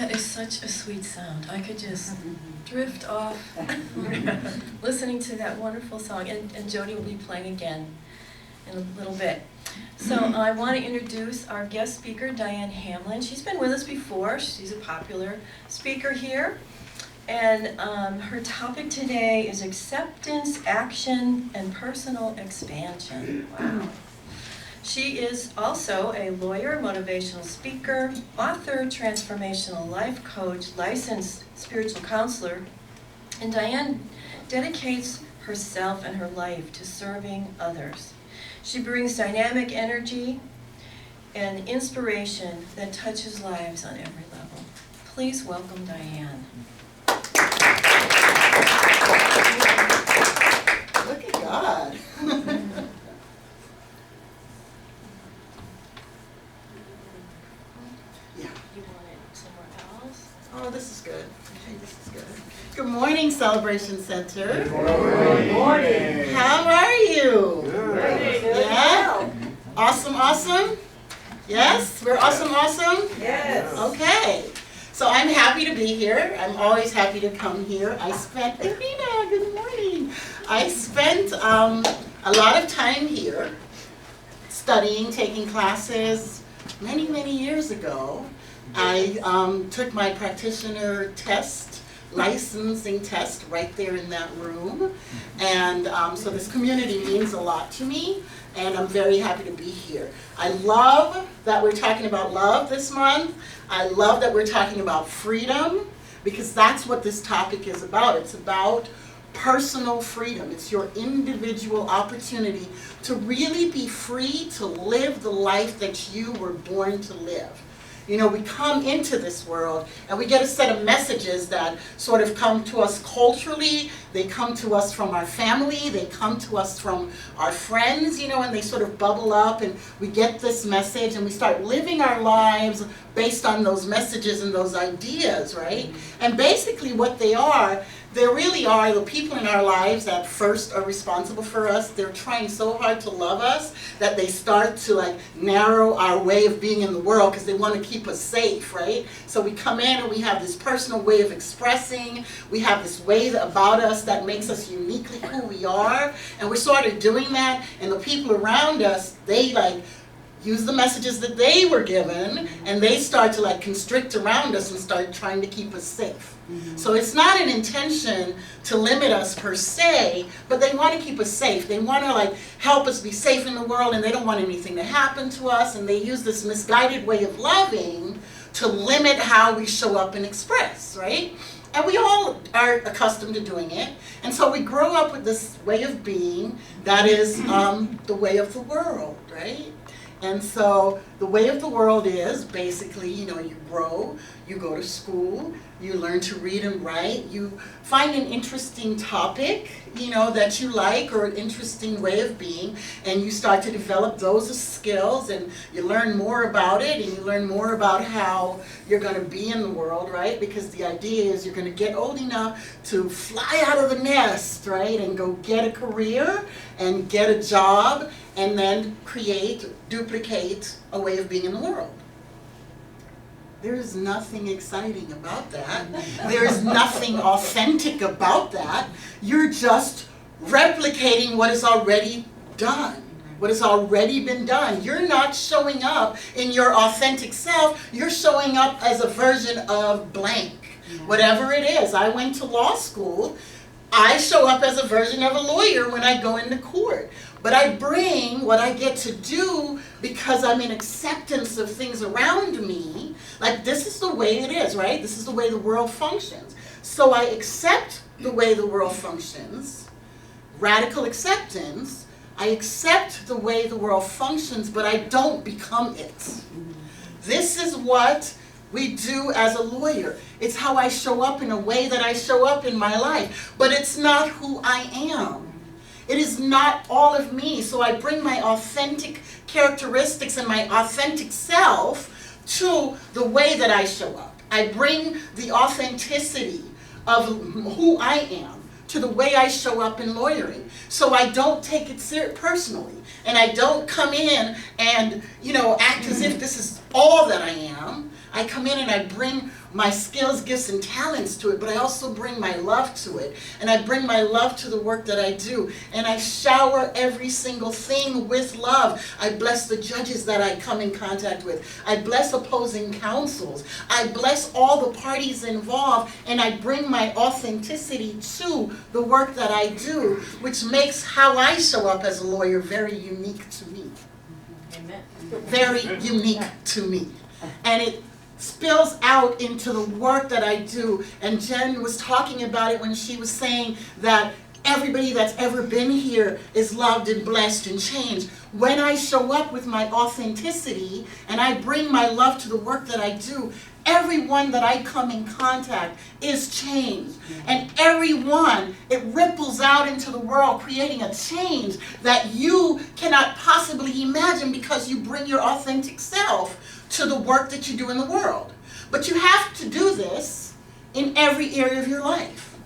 That is such a sweet sound. I could just drift off listening to that wonderful song. And Jody will be playing again in a little bit. So I want to introduce our guest speaker, Dianne Hamlin. She's been with us before. She's a popular speaker here. And her topic today is acceptance, action, and personal expansion. Wow. She is also a lawyer, motivational speaker, author, transformational life coach, licensed spiritual counselor, and Dianne dedicates herself and her life to serving others. She brings dynamic energy and inspiration that touches lives on every level. Please welcome Dianne. Look at God. You want it somewhere else? Oh, this is good. Okay, this is good. Good morning, Celebration Center. Good morning. How are you? Good. Yeah? Awesome, awesome? Yes? We're awesome, awesome? Yes. Okay. So I'm happy to be here. I'm always happy to come here. Irina, good morning. I spent a lot of time here studying, taking classes many, many years ago. I took my practitioner test, licensing test, right there in that room. And so this community means a lot to me, and I'm very happy to be here. I love that we're talking about love this month. I love that we're talking about freedom, because that's what this topic is about. It's about personal freedom. It's your individual opportunity to really be free to live the life that you were born to live. You know, we come into this world and we get a set of messages that sort of come to us culturally, they come to us from our family, they come to us from our friends, you know, and they sort of bubble up and we get this message and we start living our lives based on those messages and those ideas, right? And basically what they really are the people in our lives that first are responsible for us. They're trying so hard to love us that they start to like narrow our way of being in the world because they want to keep us safe, right? So we come in and we have this personal way of expressing. We have this way about us that makes us uniquely who we are. And we're sort of doing that. And the people around us, they like use the messages that they were given, and they start to like constrict around us and start trying to keep us safe. So it's not an intention to limit us per se, but they want to keep us safe. They want to like help us be safe in the world, and they don't want anything to happen to us, and they use this misguided way of loving to limit how we show up and express, right? And we all are accustomed to doing it. And so we grow up with this way of being that is the way of the world, right? And so the way of the world is basically, you know, you grow, you go to school, you learn to read and write, you find an interesting topic, you know, that you like, or an interesting way of being, and you start to develop those as skills, and you learn more about it, and you learn more about how you're going to be in the world, right? Because the idea is you're going to get old enough to fly out of the nest, right, and go get a career and get a job, and then create, duplicate a way of being in the world. There is nothing exciting about that. There is nothing authentic about that. You're just replicating what is already done, what has already been done. You're not showing up in your authentic self. You're showing up as a version of blank, whatever it is. I went to law school. I show up as a version of a lawyer when I go into court. But I bring what I get to do because I'm in acceptance of things around me. Like, this is the way it is, right? This is the way the world functions. So I accept the way the world functions, radical acceptance. I accept the way the world functions, but I don't become it. This is what we do as a lawyer. It's how I show up in a way that I show up in my life. But it's not who I am. It is not all of me. So I bring my authentic characteristics and my authentic self to the way that I show up. I bring the authenticity of who I am to the way I show up in lawyering. So I don't take it personally. And I don't come in and, you know, act as if this is all that I am. I I come in and I bring my skills, gifts, and talents to it, but I also bring my love to it. And I bring my love to the work that I do. And I shower every single thing with love. I bless the judges that I come in contact with. I bless opposing counsels. I bless all the parties involved, and I bring my authenticity to the work that I do, which makes how I show up as a lawyer very unique to me. Amen. Very unique to me. And it spills out into the work that I do. And Jen was talking about it when she was saying that everybody that's ever been here is loved and blessed and changed. When I show up with my authenticity and I bring my love to the work that I do, everyone that I come in contact is changed. And everyone, it ripples out into the world, creating a change that you cannot possibly imagine because you bring your authentic self to the work that you do in the world. But you have to do this in every area of your life.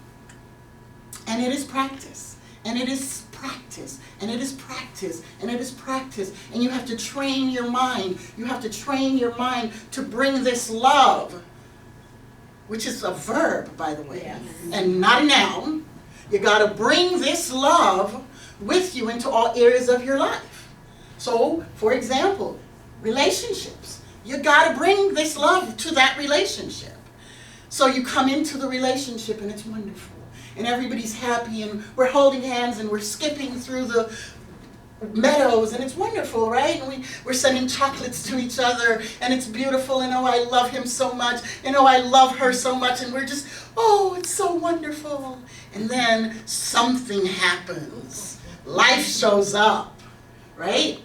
And it is practice. And it is practice. And it is practice. And it is practice. And you have to train your mind. You have to train your mind to bring this love, which is a verb, by the way, Yes. and not a noun. You got to bring this love with you into all areas of your life. So, for example, relationships. You got to bring this love to that relationship. So you come into the relationship and it's wonderful. And everybody's happy and we're holding hands and we're skipping through the meadows and it's wonderful, right? And we're sending chocolates to each other and it's beautiful and oh, I love him so much and oh, I love her so much and we're just, oh, it's so wonderful. And then something happens. Life shows up, right?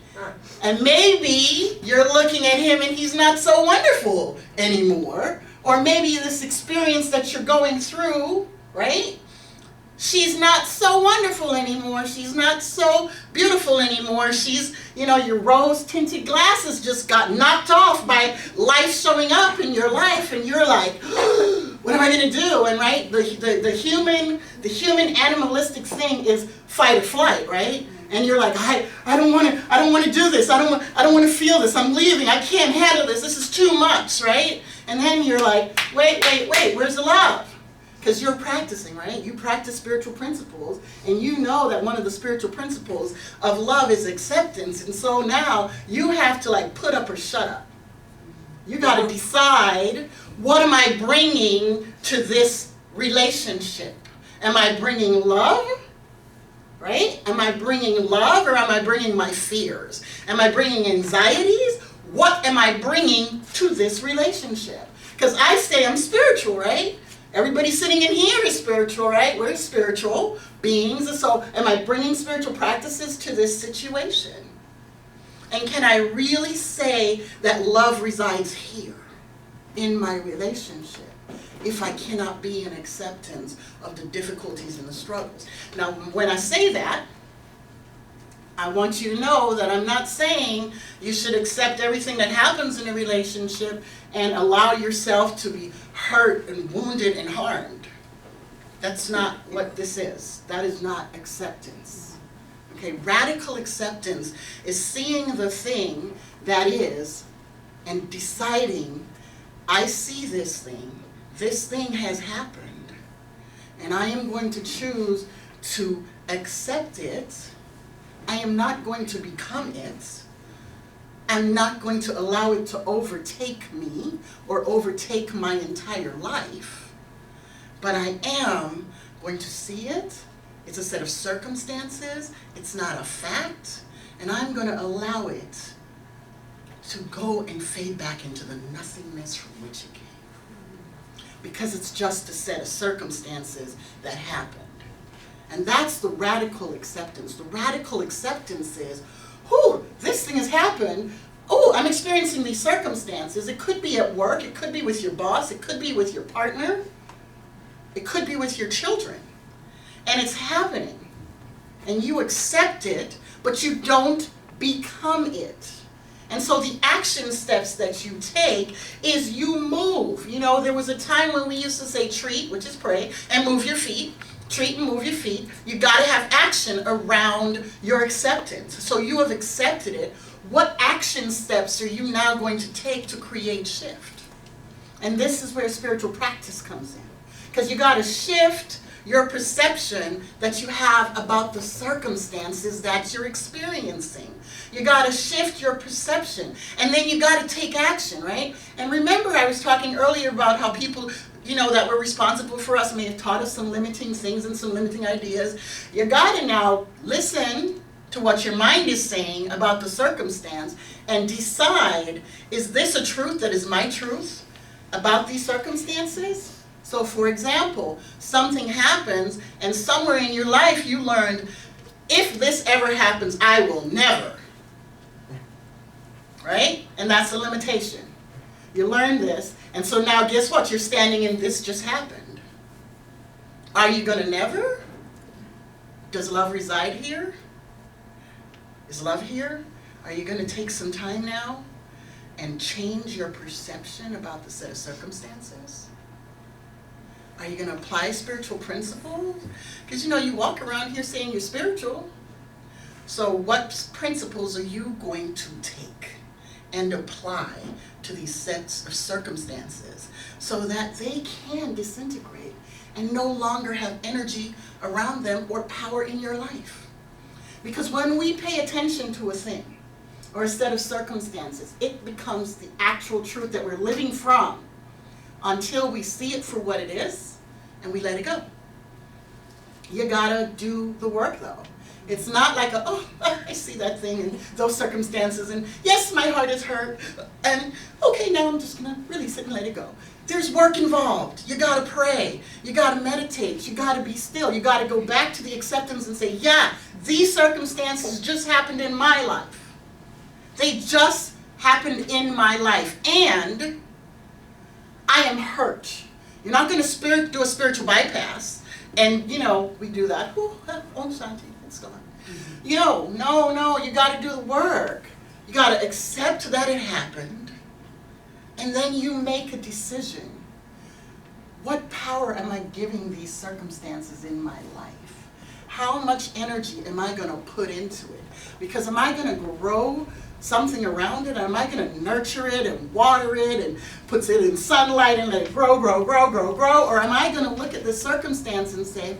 And maybe you're looking at him and he's not so wonderful anymore. Or maybe this experience that you're going through, right? She's not so wonderful anymore. She's not so beautiful anymore. She's, your rose-tinted glasses just got knocked off by life showing up in your life. And you're like, what am I going to do? And right, the human animalistic thing is fight or flight, right? And you're like, I don't want to do this. I don't want to feel this. I'm leaving. I can't handle this. This is too much, right? And then you're like, wait, where's the love? Because you're practicing, right? You practice spiritual principles, and you know that one of the spiritual principles of love is acceptance. And so now you have to put up or shut up. You got to decide, what am I bringing to this relationship? Am I bringing love? Right? Am I bringing love or am I bringing my fears? Am I bringing anxieties? What am I bringing to this relationship? Because I say I'm spiritual, right? Everybody sitting in here is spiritual, right? We're spiritual beings. And so am I bringing spiritual practices to this situation? And can I really say that love resides here in my relationship if I cannot be in acceptance of the difficulties and the struggles? Now, when I say that, I want you to know that I'm not saying you should accept everything that happens in a relationship and allow yourself to be hurt and wounded and harmed. That's not what this is. That is not acceptance. Okay, radical acceptance is seeing the thing that is and deciding, I see this thing has happened, and I am going to choose to accept it. I am not going to become it. I'm not going to allow it to overtake me or overtake my entire life, but I am going to see it. It's a set of circumstances. It's not a fact, and I'm going to allow it to go and fade back into the nothingness from which it came, because it's just a set of circumstances that happened. And that's the radical acceptance. The radical acceptance is, this thing has happened. I'm experiencing these circumstances. It could be at work. It could be with your boss. It could be with your partner. It could be with your children. And it's happening. And you accept it, but you don't become it. And so the action steps that you take is you move. There was a time when we used to say treat, which is pray, and move your feet. Treat and move your feet. You got to have action around your acceptance. So you have accepted it. What action steps are you now going to take to create shift? And this is where spiritual practice comes in. Because you got to shift your perception that you have about the circumstances that you're experiencing. You got to shift your perception. And then you got to take action, right? And remember, I was talking earlier about how people, that were responsible for us may have taught us some limiting things and some limiting ideas. You got to now listen to what your mind is saying about the circumstance and decide, is this a truth that is my truth about these circumstances? So for example, something happens and somewhere in your life you learned, if this ever happens, I will never. Right? And that's a limitation. You learned this, and so now guess what? You're standing in this just happened. Are you going to never? Does love reside here? Is love here? Are you going to take some time now and change your perception about the set of circumstances? Are you going to apply spiritual principles? Because you walk around here saying you're spiritual. So what principles are you going to take and apply to these sets of circumstances so that they can disintegrate and no longer have energy around them or power in your life? Because when we pay attention to a thing or a set of circumstances, it becomes the actual truth that we're living from until we see it for what it is and we let it go. You gotta do the work though. It's not like I see that thing and those circumstances and yes, my heart is hurt and okay, now I'm just gonna really sit and let it go. There's work involved. You gotta pray. You gotta meditate. You gotta be still. You gotta go back to the acceptance and say, yeah, these circumstances just happened in my life. They just happened in my life and I am hurt. You're not going to do a spiritual bypass. And, we do that. Om Shanti, it's gone. No, you got to do the work. You got to accept that it happened. And then you make a decision. What power am I giving these circumstances in my life? How much energy am I going to put into it? Because am I going to grow something around it? Or am I going to nurture it and water it and put it in sunlight and let it grow? Or am I going to look at the circumstance and say,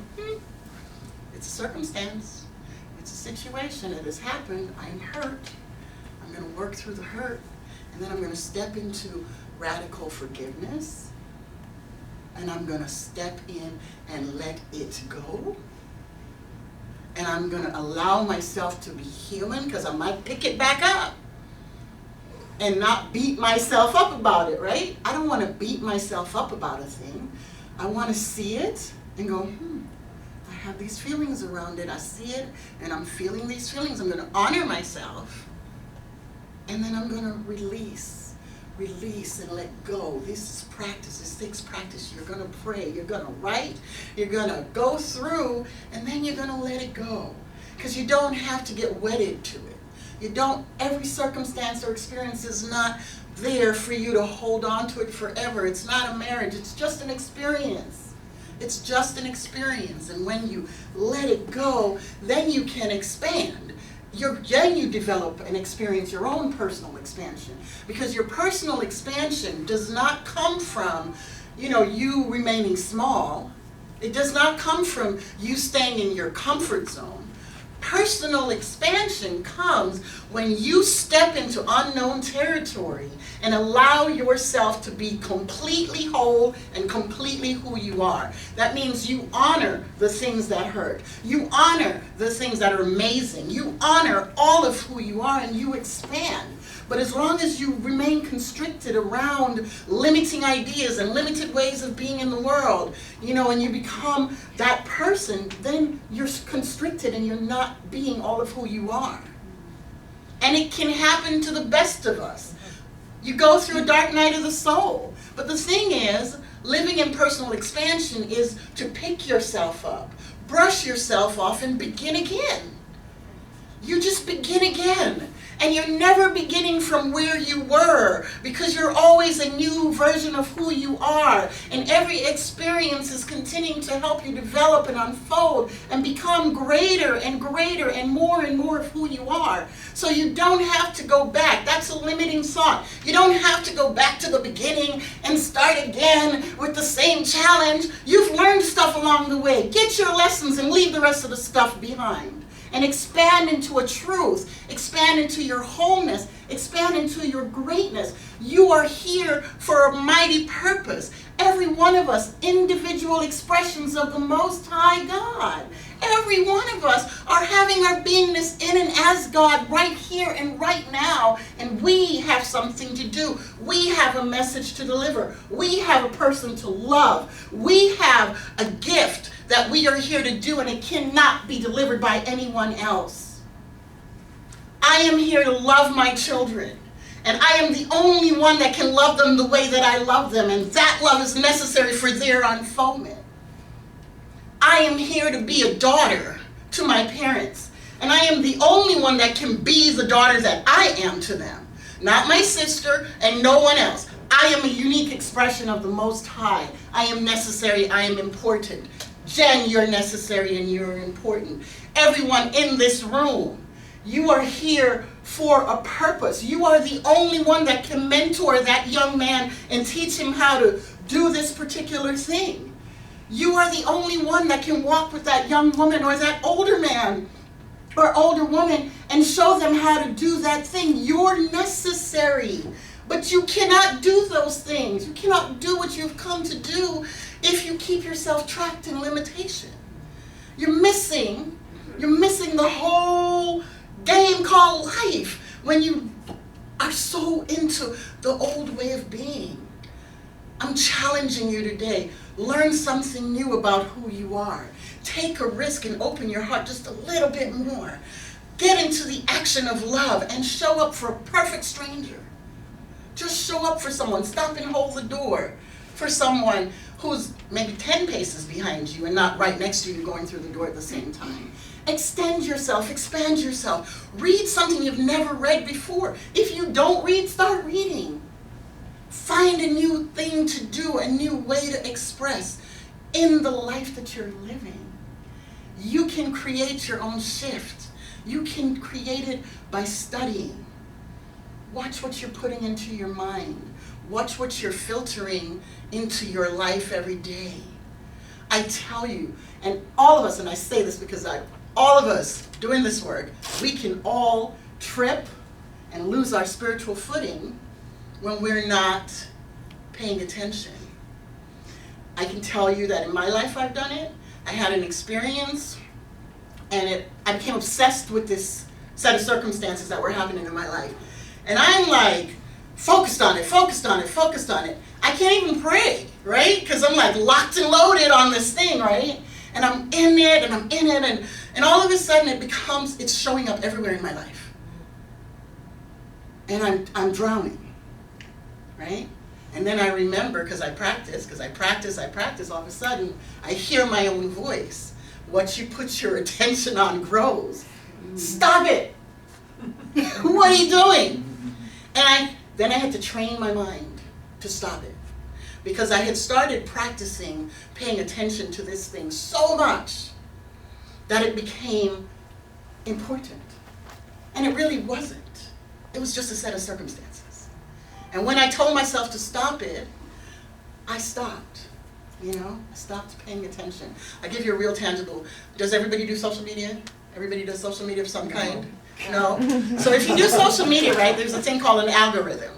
it's a circumstance. It's a situation. It has happened. I'm hurt. I'm going to work through the hurt. And then I'm going to step into radical forgiveness. And I'm going to step in and let it go. And I'm going to allow myself to be human because I might pick it back up and not beat myself up about it, right? I don't want to beat myself up about a thing. I want to see it and go, I have these feelings around it. I see it and I'm feeling these feelings. I'm going to honor myself and then I'm going to release and let go. This is practice. This takes practice. You're going to pray. You're going to write. You're going to go through, and then you're going to let it go. Because you don't have to get wedded to it. Every circumstance or experience is not there for you to hold on to it forever. It's not a marriage. It's just an experience. It's just an experience. And when you let it go, then you can expand. Then you develop and experience your own personal expansion. Because your personal expansion does not come from, you remaining small. It does not come from you staying in your comfort zone. Personal expansion comes when you step into unknown territory and allow yourself to be completely whole and completely who you are. That means you honor the things that hurt. You honor the things that are amazing. You honor all of who you are and you expand. But as long as you remain constricted around limiting ideas and limited ways of being in the world, and you become that person, then you're constricted and you're not being all of who you are. And it can happen to the best of us. You go through a dark night of the soul. But the thing is, living in personal expansion is to pick yourself up, brush yourself off, and begin again. You just begin again. And you're never beginning from where you were, because you're always a new version of who you are. And every experience is continuing to help you develop and unfold and become greater and greater and more of who you are. So you don't have to go back. That's a limiting thought. You don't have to go back to the beginning and start again with the same challenge. You've learned stuff along the way. Get your lessons and leave the rest of the stuff behind. And expand into a truth, expand into your wholeness, expand into your greatness. You are here for a mighty purpose. Every one of us, individual expressions of the Most High God. Every one of us are having our beingness in and as God right here and right now. And we have something to do. We have a message to deliver. We have a person to love. We have a gift that we are here to do, and it cannot be delivered by anyone else. I am here to love my children, and I am the only one that can love them the way that I love them, and that love is necessary for their unfoldment. I am here to be a daughter to my parents, and I am the only one that can be the daughter that I am to them, not my sister and no one else. I am a unique expression of the Most High. I am necessary, I am important. Jen, you're necessary and you're important. Everyone in this room, you are here for a purpose. You are the only one that can mentor that young man and teach him how to do this particular thing. You are the only one that can walk with that young woman or that older man or older woman and show them how to do that thing. You're necessary. But you cannot do those things. You cannot do what you've come to do if you keep yourself trapped in limitation. You're missing the whole game called life when you are so into the old way of being. I'm challenging you today. Learn something new about who you are. Take a risk and open your heart just a little bit more. Get into the action of love and show up for a perfect stranger. Just show up for someone. Stop and hold the door for someone who's maybe 10 paces behind you and not right next to you going through the door at the same time. Extend yourself, expand yourself. Read something you've never read before. If you don't read, start reading. Find a new thing to do, a new way to express in the life that you're living. You can create your own shift. You can create it by studying. Watch what you're putting into your mind. Watch what you're filtering into your life every day. I tell you, and all of us, and I say this because all of us doing this work, we can all trip and lose our spiritual footing when we're not paying attention. I can tell you that in my life I've done it. I had an experience, and I became obsessed with this set of circumstances that were happening in my life. And I'm like, focused on it. I can't even pray, right? Because I'm like locked and loaded on this thing, right? And I'm in it, and all of a sudden it's showing up everywhere in my life. And I'm drowning, right? And then I remember, because I practice, all of a sudden I hear my own voice. What you put your attention on grows. Stop it! What are you doing? And then I had to train my mind to stop it. Because I had started practicing paying attention to this thing so much that it became important. And it really wasn't. It was just a set of circumstances. And when I told myself to stop it, I stopped. I stopped paying attention. I give you a real tangible. Does everybody do social media? Everybody does social media of some kind? No? So if you do social media, right, there's a thing called an algorithm,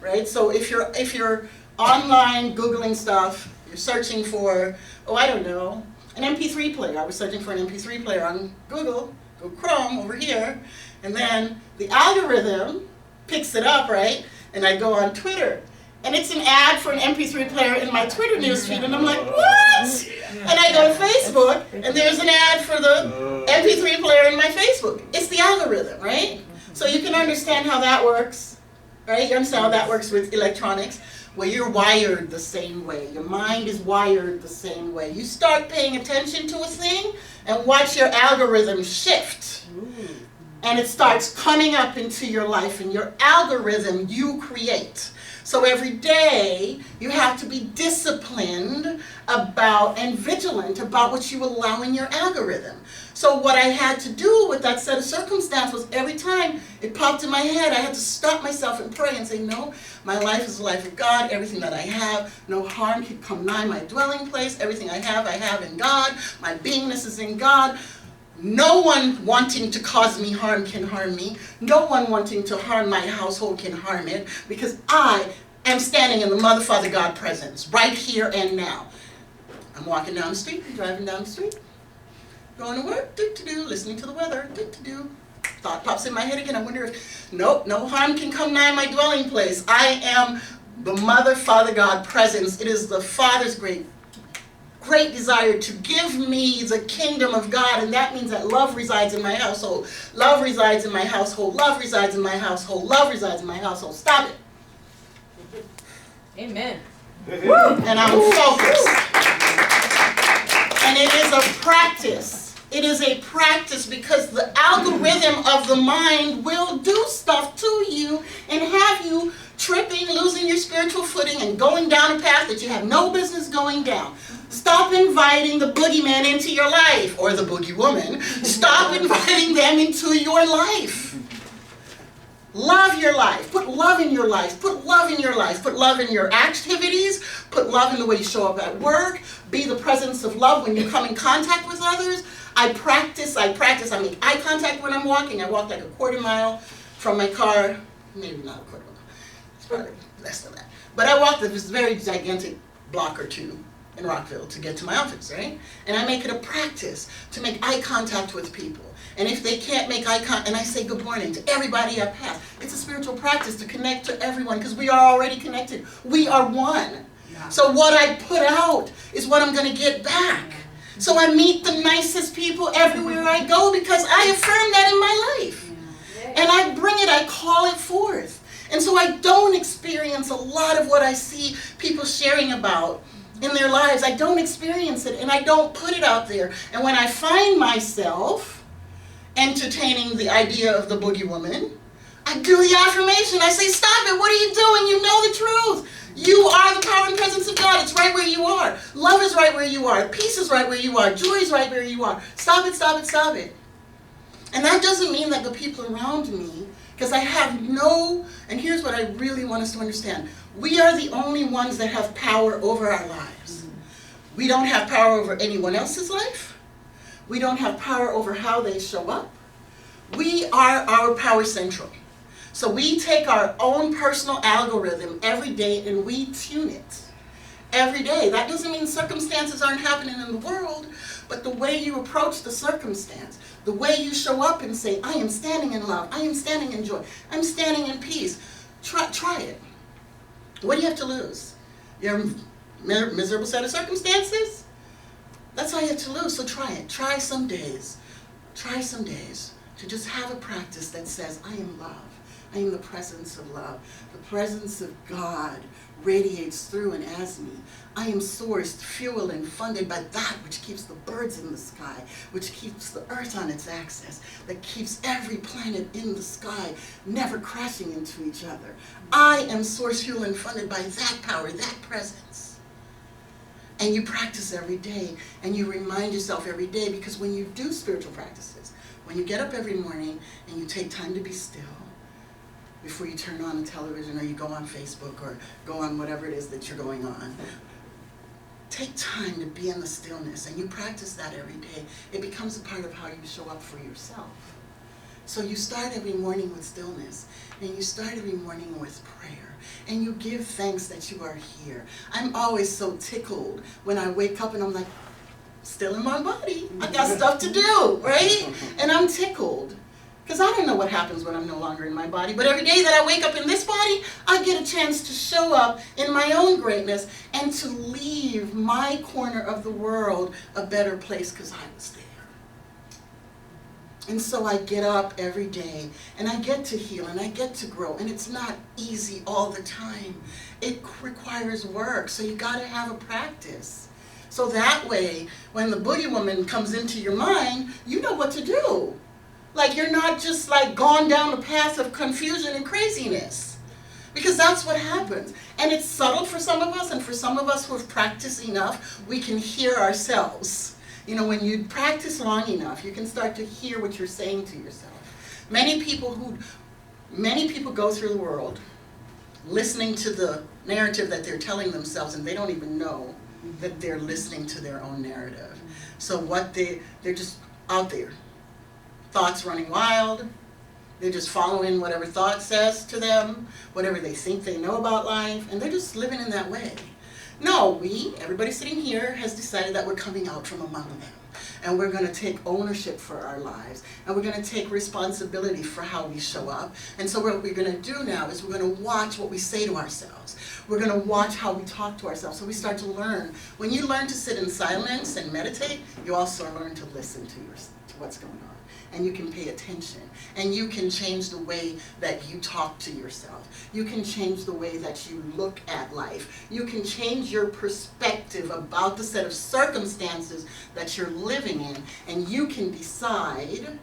right? So if you're online Googling stuff, you're searching for, an MP3 player. I was searching for an MP3 player on Google Chrome over here, and then the algorithm picks it up, right? And I go on Twitter, and it's an ad for an MP3 player in my Twitter newsfeed, and I'm like, what? And I go to Facebook, and there's an ad for the MP3 player in my Facebook. It's the algorithm, right? So you can understand how that works, right? You understand how that works with electronics. Well, you're wired the same way. Your mind is wired the same way. You start paying attention to a thing, and watch your algorithm shift. and it starts coming up into your life, and your algorithm you create. So every day you have to be disciplined about and vigilant about what you allow in your algorithm. So what I had to do with that set of circumstance was every time it popped in my head, I had to stop myself and pray and say, no, my life is the life of God. Everything that I have, no harm can come nigh my dwelling place. Everything I have in God. My beingness is in God. No one wanting to cause me harm can harm me. No one wanting to harm my household can harm it, because I am standing in the Mother, Father, God presence right here and now. I'm walking down the street, driving down the street, going to work, listening to the weather, Thought pops in my head again. I wonder if, nope, no harm can come nigh my dwelling place. I am the Mother, Father, God presence. It is the Father's great desire to give me the kingdom of God, and that means that love resides in my household. Love resides in my household. Love resides in my household. Love resides in my household. Stop it. Amen. And I'm focused. And it is a practice. It is a practice, because the algorithm of the mind will do stuff to you and have you tripping, losing your spiritual footing, and going down a path that you have no business going down. Stop inviting the boogeyman into your life, or the boogie woman. Stop inviting them into your life. Love your life. Put love in your life. Put love in your life. Put love in your activities. Put love in the way you show up at work. Be the presence of love when you come in contact with others. I practice. I make eye contact when I'm walking. I walk like a quarter mile from my car. Maybe not a quarter mile. It's probably less than that. But I walk this very gigantic block or two in Rockville to get to my office, right? And I make it a practice to make eye contact with people. And if they can't make eye contact, and I say good morning to everybody I pass. It's a spiritual practice to connect to everyone, because we are already connected. We are one. Yeah. So what I put out is what I'm going to get back. So I meet the nicest people everywhere I go, because I affirm that in my life. And I bring it, I call it forth. And so I don't experience a lot of what I see people sharing about in their lives. I don't experience it, and I don't put it out there. And when I find myself entertaining the idea of the boogie woman, I do the affirmation. I say, stop it, what are you doing? You know the truth. You are the power and presence of God. It's right where you are. Love is right where you are. Peace is right where you are. Joy is right where you are. Stop it, stop it, stop it. And that doesn't mean that the people around me, because I have no, and here's what I really want us to understand. We are the only ones that have power over our lives. We don't have power over anyone else's life. We don't have power over how they show up. We are our power central. So we take our own personal algorithm every day and we tune it every day. That doesn't mean circumstances aren't happening in the world, but the way you approach the circumstance, the way you show up and say, I am standing in love, I am standing in joy, I'm standing in peace. Try it. What do you have to lose? Your miserable set of circumstances? That's all you have to lose, so try it. Try some days to just have a practice that says, I am love. I am the presence of love. The presence of God radiates through and as me. I am sourced, fueled, and funded by that which keeps the birds in the sky, which keeps the earth on its axis, that keeps every planet in the sky never crashing into each other. I am sourced, fueled, and funded by that power, that presence. And you practice every day, and you remind yourself every day, because when you do spiritual practices, when you get up every morning and you take time to be still, before you turn on the television or you go on Facebook or go on whatever it is that you're going on, take time to be in the stillness, and you practice that every day. It becomes a part of how you show up for yourself. So you start every morning with stillness, and you start every morning with prayer, and you give thanks that you are here. I'm always so tickled when I wake up and I'm like, still in my body. I got stuff to do, right? And I'm tickled. Because I don't know what happens when I'm no longer in my body. But every day that I wake up in this body, I get a chance to show up in my own greatness and to leave my corner of the world a better place because I was there. And so I get up every day and I get to heal and I get to grow. And it's not easy all the time. It requires work. So you got to have a practice. So that way, when the boogie woman comes into your mind, you know what to do. Like you're not just like gone down the path of confusion and craziness. Because that's what happens. And it's subtle for some of us, and for some of us who have practiced enough, we can hear ourselves. You know, when you practice long enough, you can start to hear what you're saying to yourself. Many people go through the world listening to the narrative that they're telling themselves, and they don't even know that they're listening to their own narrative. So they're just out there. Thoughts running wild. They're just following whatever thought says to them, whatever they think they know about life, and they're just living in that way. No, everybody sitting here has decided that we're coming out from among them. And we're going to take ownership for our lives. And we're going to take responsibility for how we show up. And so what we're going to do now is we're going to watch what we say to ourselves. We're going to watch how we talk to ourselves. So we start to learn. When you learn to sit in silence and meditate, you also learn to listen to what's going on. And you can pay attention. And you can change the way that you talk to yourself. You can change the way that you look at life. You can change your perspective about the set of circumstances that you're living in. And you can decide,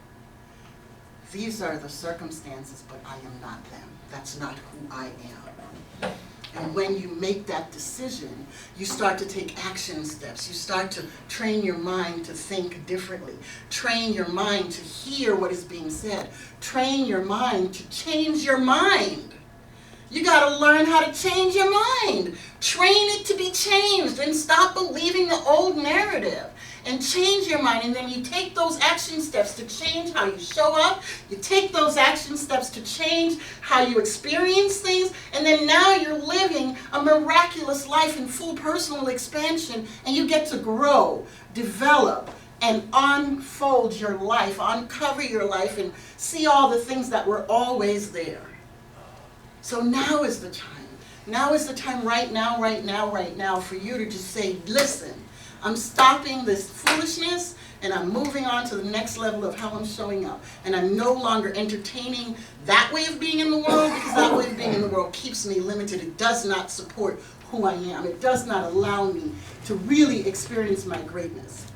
these are the circumstances, but I am not them. That's not who I am. And when you make that decision, you start to take action steps. You start to train your mind to think differently. Train your mind to hear what is being said. Train your mind to change your mind. You got to learn how to change your mind. Train it to be changed and stop believing the old narrative. And change your mind, and then you take those action steps to change how you show up. You take those action steps to change how you experience things, and then now you're living a miraculous life in full personal expansion, and you get to grow, develop, and unfold your life, uncover your life, and see all the things that were always there. So now is the time. Now is the time right now for you to just say, listen, I'm stopping this foolishness and I'm moving on to the next level of how I'm showing up. And I'm no longer entertaining that way of being in the world, because that way of being in the world keeps me limited. It does not support who I am. It does not allow me to really experience my greatness.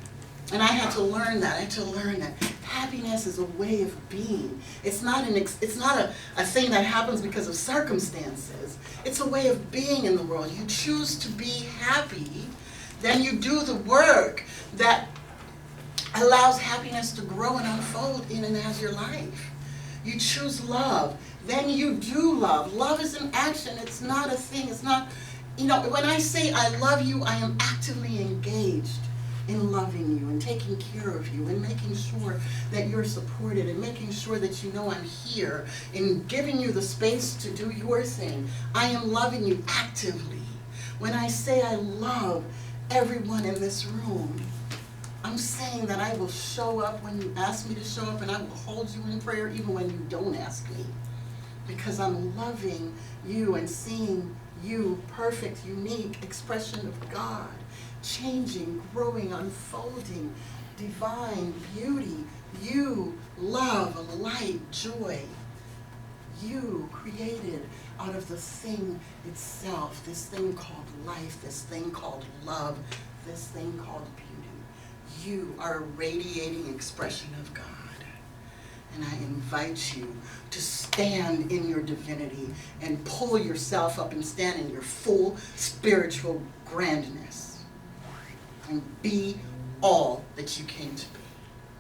And I had to learn that. I had to learn that happiness is a way of being. It's not a thing that happens because of circumstances. It's a way of being in the world. You choose to be happy. Then you do the work that allows happiness to grow and unfold in and as your life. You choose love. Then you do love. Love is an action. It's not a thing. It's not, when I say I love you, I am actively engaged in loving you and taking care of you and making sure that you're supported and making sure that you know I'm here and giving you the space to do your thing. I am loving you actively. When I say I love everyone in this room, I'm saying that I will show up when you ask me to show up, and I will hold you in prayer even when you don't ask me, because I'm loving you and seeing you, perfect, unique expression of God, changing, growing, unfolding, divine beauty, you, love, light, joy, you created out of the thing itself, this thing called life, this thing called love, this thing called beauty. You are a radiating expression of God. And I invite you to stand in your divinity and pull yourself up and stand in your full spiritual grandness. And be all that you came to be.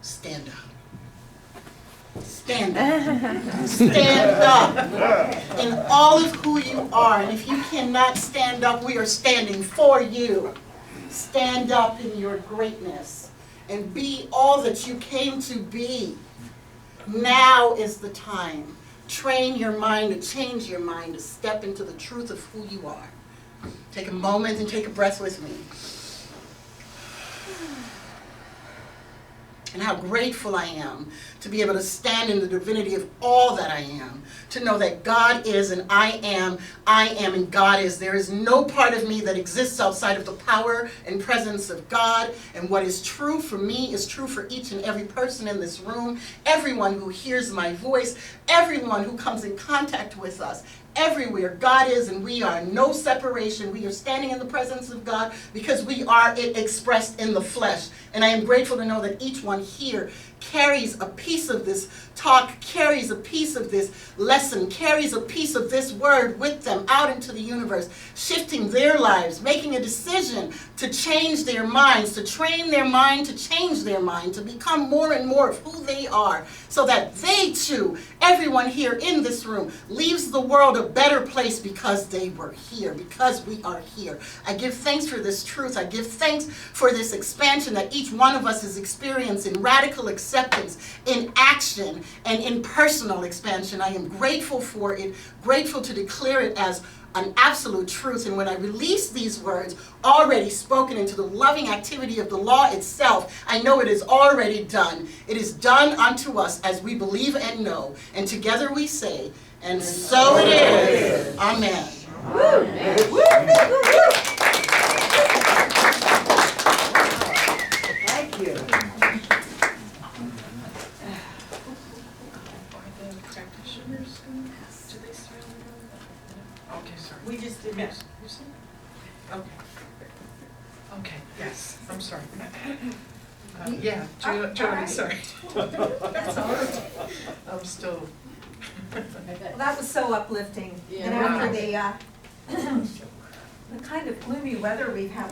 Stand up. Stand up. Stand up in all of who you are. And if you cannot stand up, we are standing for you. Stand up in your greatness and be all that you came to be. Now is the time. Train your mind to change your mind, to step into the truth of who you are. Take a moment and take a breath with me. And how grateful I am to be able to stand in the divinity of all that I am, to know that God is and I am and God is. There is no part of me that exists outside of the power and presence of God, and what is true for me is true for each and every person in this room, everyone who hears my voice, everyone who comes in contact with us. everywhere God is and we are. No separation. We are standing in the presence of God because we are it expressed in the flesh. And I am grateful to know that each one here carries a piece of this talk, carries a piece of this lesson, carries a piece of this word with them out into the universe, shifting their lives, making a decision to change their minds, to train their mind, to change their mind, to become more and more of who they are, so that they too, everyone here in this room, leaves the world a better place because they were here, because we are here. I give thanks for this truth. I give thanks for this expansion that each one of us is experiencing, radical acceptance, in action, and in personal expansion. I am grateful for it, grateful to declare it as an absolute truth. And when I release these words, already spoken into the loving activity of the law itself, I know it is already done. It is done unto us as we believe and know. And together we say, and so it is. Amen. Thank you. Practitioners, do they surround the room? Okay, sorry. We just did Yes. You see? Okay. Okay, yes, I'm sorry. Yeah, Jody, sorry. That's all right. I'm still. Well, that was so uplifting. Yeah. And after the kind of gloomy weather we've had